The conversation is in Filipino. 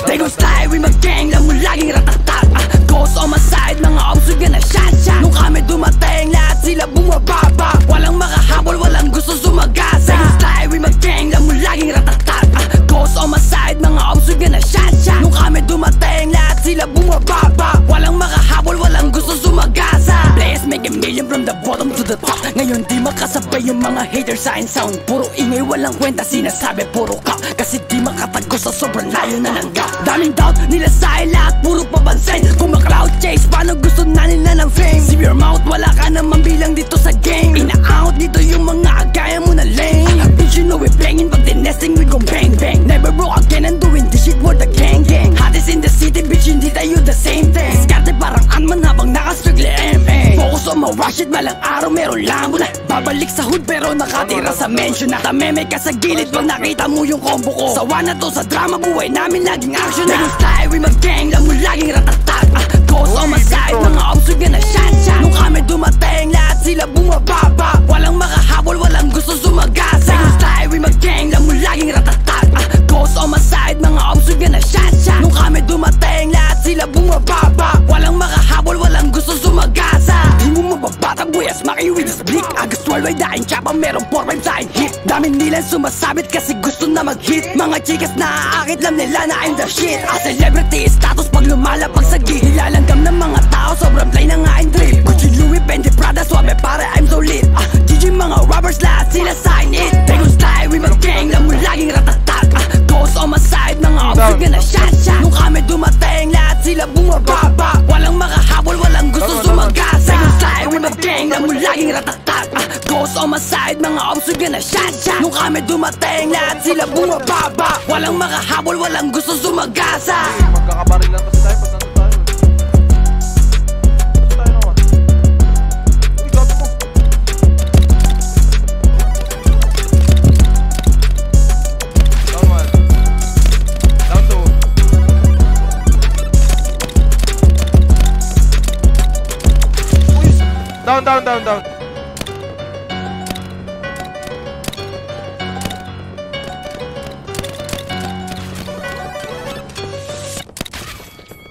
They gon' slide with my gang, lang mo laging ratatak. Ghost on my side, mga obsugan na shot. Nung kami dumating, lahat sila bumababa. Walang makahabol, walang gusto sumagasa. They gon' slide with my gang, lang mo laging ratatak. Ghost on my side, mga obsugan na shot. Nung kami dumating, lahat sila bumababa. Walang makahabol, walang gusto sumagasa. Players make a million from the bottom to the top. Ngayon di makasabay yung mga haters sa sound. Puro ingay, walang kwenta, sinasabi puro kap. Kasi di makatago sa sobrang layo na ng gap. Daming doubt nila sa lahat, puro papansin. Kung ma-cloud chase, paano gusto na nila ng fame? Sip your mouth, wala ka naman bilang dito sa game. Ina-out dito yung mga agaya mo na lame. Bitch, you know we bangin', pag dinesting we gon' bang bang. Never broke again and doing this shit for the gang gang. Hottest in the city, bitch, hindi tayo the same thing. Diskarte parang Ant-Man habang nakastrigle MA. Focus on my rush it, malang araw meron lang muna. Babalik sa hood pero nakatira sa mansion na. Tameme ka sa gilid pag nakita mo yung combo ko. Sawa na to sa drama, buhay namin laging action na. They gon' slide with my gang, lang mo laging ratatak. Ghost on my side, mga obsugan na shot. Nung kami dumating, lahat sila bumababa. Walang makahabol, walang gusto sumagasa. They gon' slide with my gang, lang mo laging ratatak. Ghost on my side, mga obsugan na shot. Nung kami dumating, lahat sila bumababa. Walang makahabol, walang gusto sumagasa. Di mo mababatang boy, as maki with this blick. Agas 12 ay daing tsapa, merong 4-5 sa hit. Dami nilang sumasabit kasi gusto na mag-hit. Mga chikas na aakit, lam nila na I'm the shit. A celebrity status pag lumalapag sa gig. Nilalanggam ng mga tao, sobrang plain na nga ang drip. Gucci, Louis, Fendi, Prada, suabe pare I'm so lit. GG mga rappers, lahat sila sign it. They gon' slide with my gang, lang mo laging ratatak. Ghost on my side, mga obsugan na shot. Nung kami dumating, lahat sila bumababa. Walang makahabol, walang gusto sumagasa. They gon' slide with my gang, lang mo laging ratatak. Ghost on my side, mga obsugan na shot. Nung kami dumating, lahat sila bumababa. Walang makahabol, walang gusto sumagasa. Magkakabaril lang kasi tayo pag nandun tayo. Kasi tayo naman. Uy, gabi mo. Down one. Down two. Uy, down.